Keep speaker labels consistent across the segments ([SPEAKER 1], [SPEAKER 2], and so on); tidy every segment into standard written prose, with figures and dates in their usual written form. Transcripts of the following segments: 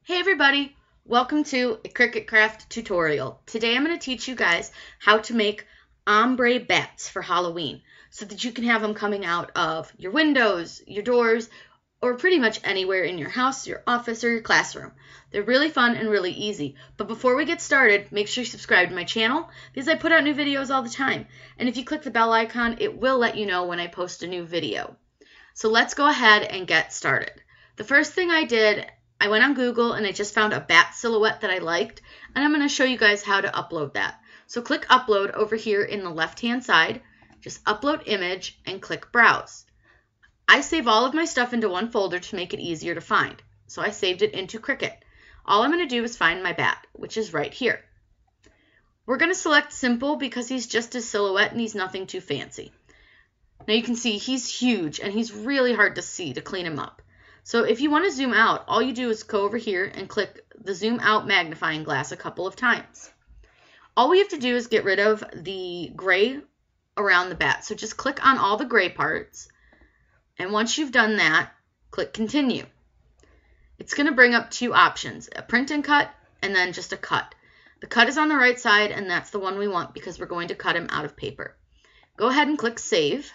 [SPEAKER 1] Hey everybody, welcome to a Cricut Craft tutorial. Today I'm going to teach you guys how to make ombre bats for Halloween so that you can have them coming out of your windows, your doors, or pretty much anywhere in your house, your office, or your classroom. They're really fun and really easy. But before we get started, make sure you subscribe to my channel because I put out new videos all the time. And if you click the bell icon, it will let you know when I post a new video. So let's go ahead and get started. The first thing I did, I went on Google and I just found a bat silhouette that I liked, and I'm going to show you guys how to upload that. So click upload over here in the left hand side, just upload image and click browse. I save all of my stuff into one folder to make it easier to find. So I saved it into Cricut. All I'm going to do is find my bat, which is right here. We're going to select simple because he's just a silhouette and he's nothing too fancy. Now you can see he's huge and he's really hard to see to clean him up. So if you want to zoom out, all you do is go over here and click the zoom out magnifying glass a couple of times. All we have to do is get rid of the gray around the bat. So just click on all the gray parts. And once you've done that, click continue. It's going to bring up two options, a print and cut and then just a cut. The cut is on the right side and that's the one we want because we're going to cut him out of paper. Go ahead and click save.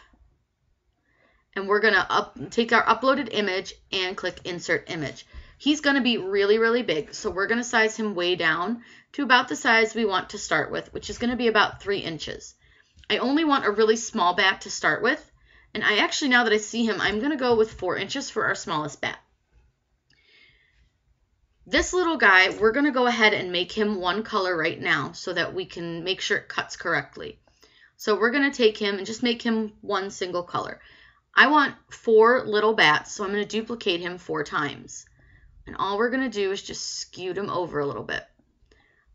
[SPEAKER 1] And we're going to take our uploaded image and click insert image. He's going to be really, really big. So we're going to size him way down to about the size we want to start with, which is going to be about 3 inches. I only want a really small bat to start with. And I actually, now that I see him, I'm going to go with 4 inches for our smallest bat. This little guy, we're going to go ahead and make him one color right now so that we can make sure it cuts correctly. So we're going to take him and just make him one single color. I want 4 little bats, so I'm going to duplicate him 4 times. And all we're going to do is just scoot him over a little bit.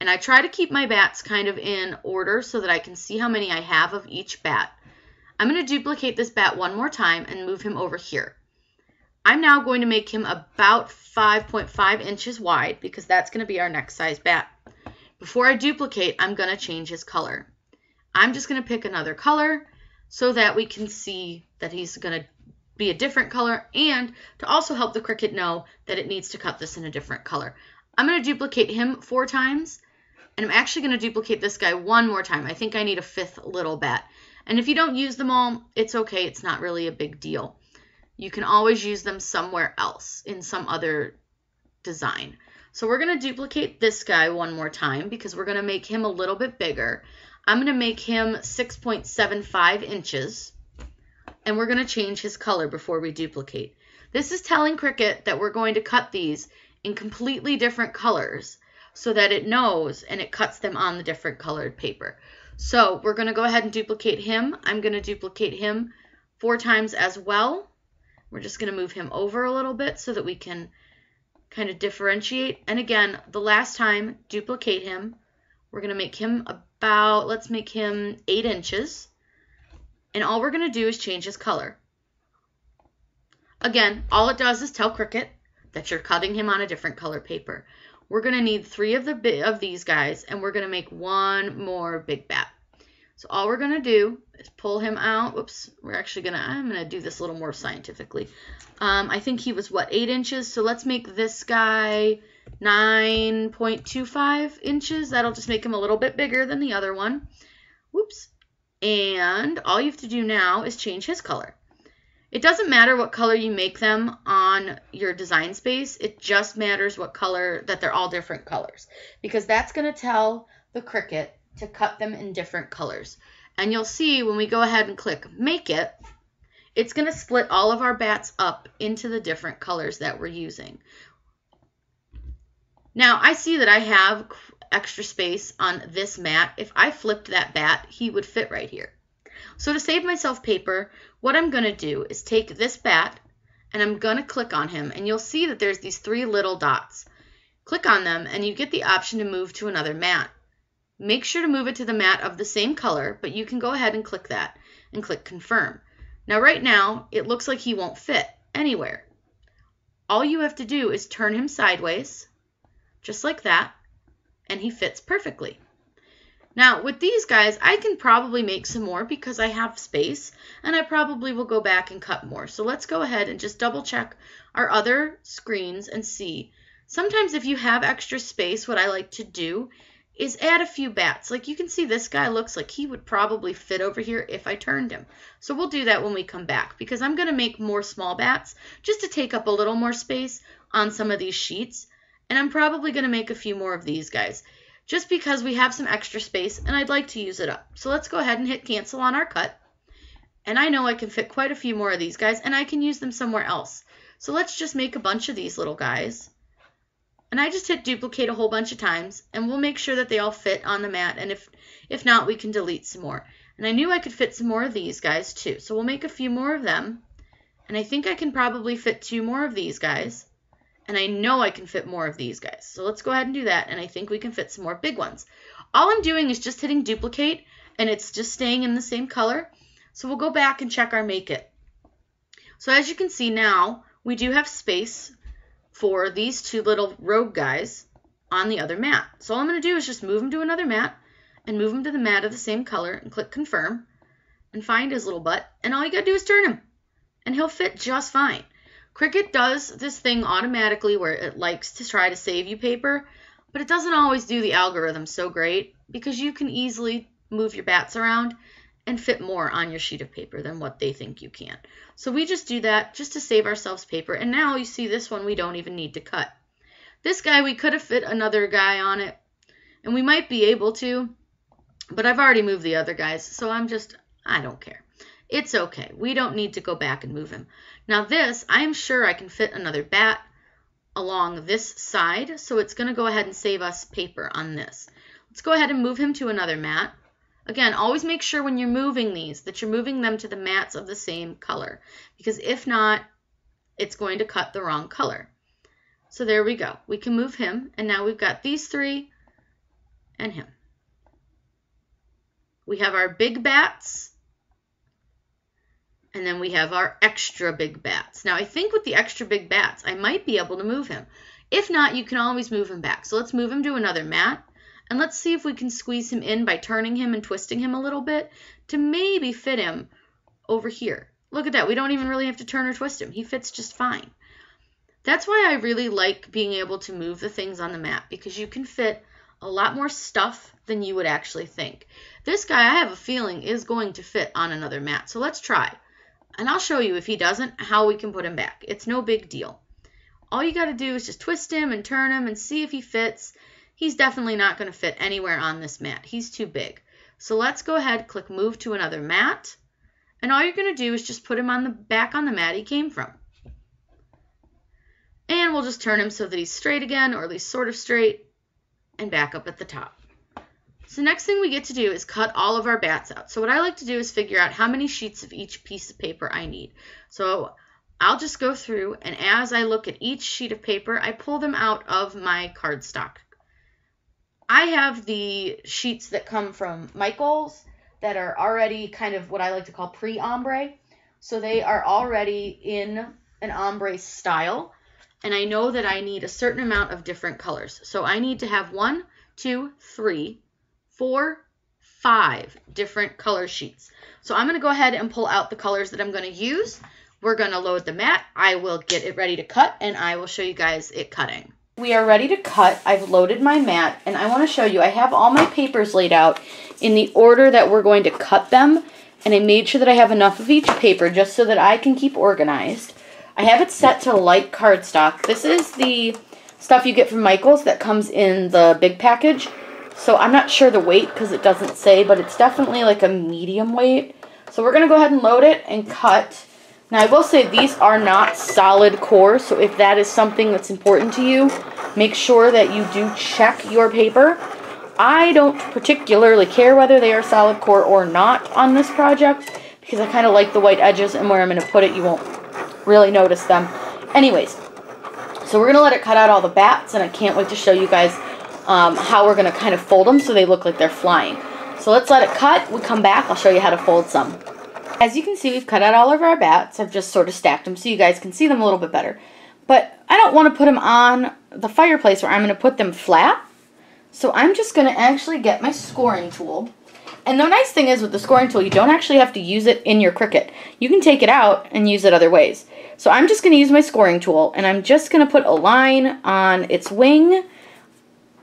[SPEAKER 1] And I try to keep my bats kind of in order so that I can see how many I have of each bat. I'm going to duplicate this bat one more time and move him over here. I'm now going to make him about 5.5 inches wide because that's going to be our next size bat. Before I duplicate, I'm going to change his color. I'm just going to pick another color so that we can see that he's going to be a different color and to also help the Cricut know that it needs to cut this in a different color. I'm going to duplicate him 4 times and I'm actually going to duplicate this guy one more time. I think I need a 5th little bat. And if you don't use them all, it's okay. It's not really a big deal. You can always use them somewhere else in some other design. So we're going to duplicate this guy one more time because we're going to make him a little bit bigger. I'm going to make him 6.75 inches, and we're going to change his color before we duplicate. This is telling Cricut that we're going to cut these in completely different colors so that it knows and it cuts them on the different colored paper. So we're going to go ahead and duplicate him. I'm going to duplicate him 4 times as well. We're just going to move him over a little bit so that we can kind of differentiate. And again, the last time, duplicate him. We're going to make him about, let's make him 8 inches. And all we're going to do is change his color. Again, all it does is tell Cricut that you're cutting him on a different color paper. We're going to need 3 of these guys, and we're going to make one more big bat. So all we're going to do is pull him out. Whoops, I'm going to do this a little more scientifically. I think he was, 8 inches? So let's make this guy 9.25 inches. That'll just make him a little bit bigger than the other one. Whoops. And all you have to do now is change his color. It doesn't matter what color you make them on your design space. It just matters what color, that they're all different colors. Because that's going to tell the Cricut to cut them in different colors. And you'll see when we go ahead and click Make It, it's going to split all of our bats up into the different colors that we're using. Now, I see that I have extra space on this mat. If I flipped that bat, he would fit right here. So to save myself paper, what I'm going to do is take this bat and I'm going to click on him. And you'll see that there's these 3 little dots. Click on them and you get the option to move to another mat. Make sure to move it to the mat of the same color, but you can go ahead and click that and click confirm. Now right now, it looks like he won't fit anywhere. All you have to do is turn him sideways, just like that, and he fits perfectly. Now with these guys, I can probably make some more because I have space, and I probably will go back and cut more. So let's go ahead and just double check our other screens and see. Sometimes if you have extra space, what I like to do is add a few bats. Like you can see this guy looks like he would probably fit over here if I turned him. So we'll do that when we come back because I'm going to make more small bats just to take up a little more space on some of these sheets. And I'm probably going to make a few more of these guys just because we have some extra space and I'd like to use it up. So let's go ahead and hit cancel on our cut. And I know I can fit quite a few more of these guys and I can use them somewhere else. So let's just make a bunch of these little guys. And I just hit duplicate a whole bunch of times, and we'll make sure that they all fit on the mat, and if not, we can delete some more. And I knew I could fit some more of these guys too, so we'll make a few more of them. And I think I can probably fit 2 more of these guys, and I know I can fit more of these guys. So let's go ahead and do that, and I think we can fit some more big ones. All I'm doing is just hitting duplicate, and it's just staying in the same color. So we'll go back and check our make it. So as you can see now, we do have space for these 2 little rogue guys on the other mat. So all I'm going to do is just move him to another mat and move him to the mat of the same color and click confirm and find his little butt. And all you got to do is turn him and he'll fit just fine. Cricut does this thing automatically where it likes to try to save you paper, but it doesn't always do the algorithm so great because you can easily move your bats around and fit more on your sheet of paper than what they think you can. So we just do that just to save ourselves paper. And now you see this one we don't even need to cut. This guy, we could have fit another guy on it, and we might be able to, but I've already moved the other guys, so I don't care. It's okay. We don't need to go back and move him. Now this, I'm sure I can fit another bat along this side, so it's going to go ahead and save us paper on this. Let's go ahead and move him to another mat. Again, always make sure when you're moving these that you're moving them to the mats of the same color, because if not, it's going to cut the wrong color. So there we go. We can move him, and now we've got these 3 and him. We have our big bats, and then we have our extra big bats. Now, I think with the extra big bats, I might be able to move him. If not, you can always move him back. So let's move him to another mat. And let's see if we can squeeze him in by turning him and twisting him a little bit to maybe fit him over here. Look at that. We don't even really have to turn or twist him. He fits just fine. That's why I really like being able to move the things on the mat, because you can fit a lot more stuff than you would actually think. This guy, I have a feeling, is going to fit on another mat. So let's try. And I'll show you if he doesn't, how we can put him back. It's no big deal. All you got to do is just twist him and turn him and see if he fits. He's definitely not going to fit anywhere on this mat. He's too big. So let's go ahead, click move to another mat. And all you're going to do is just put him on the back on the mat he came from. And we'll just turn him so that he's straight again, or at least sort of straight, and back up at the top. So next thing we get to do is cut all of our bats out. So what I like to do is figure out how many sheets of each piece of paper I need. So I'll just go through, and as I look at each sheet of paper, I pull them out of my cardstock. I have the sheets that come from Michael's that are already kind of what I like to call pre-ombre. So they are already in an ombre style. And I know that I need a certain amount of different colors. So I need to have 1, 2, 3, 4, 5 different color sheets. So I'm going to go ahead and pull out the colors that I'm going to use. We're going to load the mat. I will get it ready to cut, and I will show you guys it cutting. We are ready to cut. I've loaded my mat, and I want to show you, I have all my papers laid out in the order that we're going to cut them, and I made sure that I have enough of each paper just so that I can keep organized. I have it set to light cardstock. This is the stuff you get from Michael's that comes in the big package, so I'm not sure the weight because it doesn't say, but it's definitely like a medium weight. So we're going to go ahead and load it and cut. Now, I will say these are not solid core, so if that is something that's important to you, make sure that you do check your paper. I don't particularly care whether they are solid core or not on this project, because I kind of like the white edges, and where I'm going to put it, you won't really notice them. Anyways, so we're going to let it cut out all the bats, and I can't wait to show you guys how we're going to kind of fold them so they look like they're flying. So let's let it cut. We come back. I'll show you how to fold some. As you can see, we've cut out all of our bats. I've just sort of stacked them so you guys can see them a little bit better. But I don't want to put them on the fireplace where I'm going to put them flat. So I'm just going to actually get my scoring tool. And the nice thing is with the scoring tool, you don't actually have to use it in your Cricut. You can take it out and use it other ways. So I'm just going to use my scoring tool, and I'm just going to put a line on its wing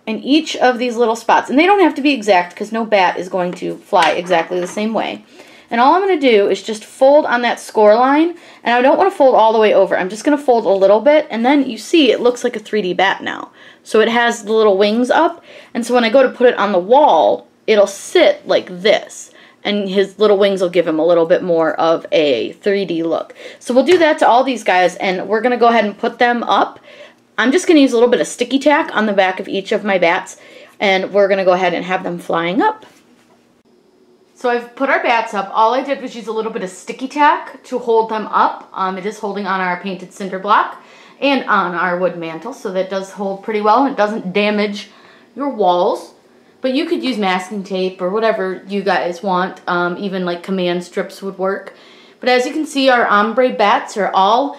[SPEAKER 1] in each of these little spots. And they don't have to be exact because no bat is going to fly exactly the same way. And all I'm going to do is just fold on that score line, and I don't want to fold all the way over. I'm just going to fold a little bit, and then you see it looks like a 3D bat now. So it has the little wings up, and so when I go to put it on the wall, it'll sit like this, and his little wings will give him a little bit more of a 3D look. So we'll do that to all these guys, and we're going to go ahead and put them up. I'm just going to use a little bit of sticky tack on the back of each of my bats, and we're going to go ahead and have them flying up. So I've put our bats up. All I did was use a little bit of sticky tack to hold them up. It is holding on our painted cinder block and on our wood mantle, so that does hold pretty well, and it doesn't damage your walls. But you could use masking tape or whatever you guys want. Even like command strips would work. But as you can see, our ombre bats are all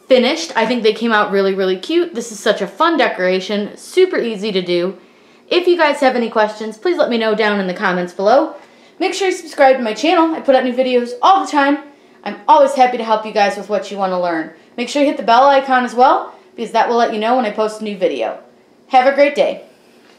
[SPEAKER 1] finished. I think they came out really, really cute. This is such a fun decoration, super easy to do. If you guys have any questions, please let me know down in the comments below. Make sure you subscribe to my channel. I put out new videos all the time. I'm always happy to help you guys with what you want to learn. Make sure you hit the bell icon as well, because that will let you know when I post a new video. Have a great day.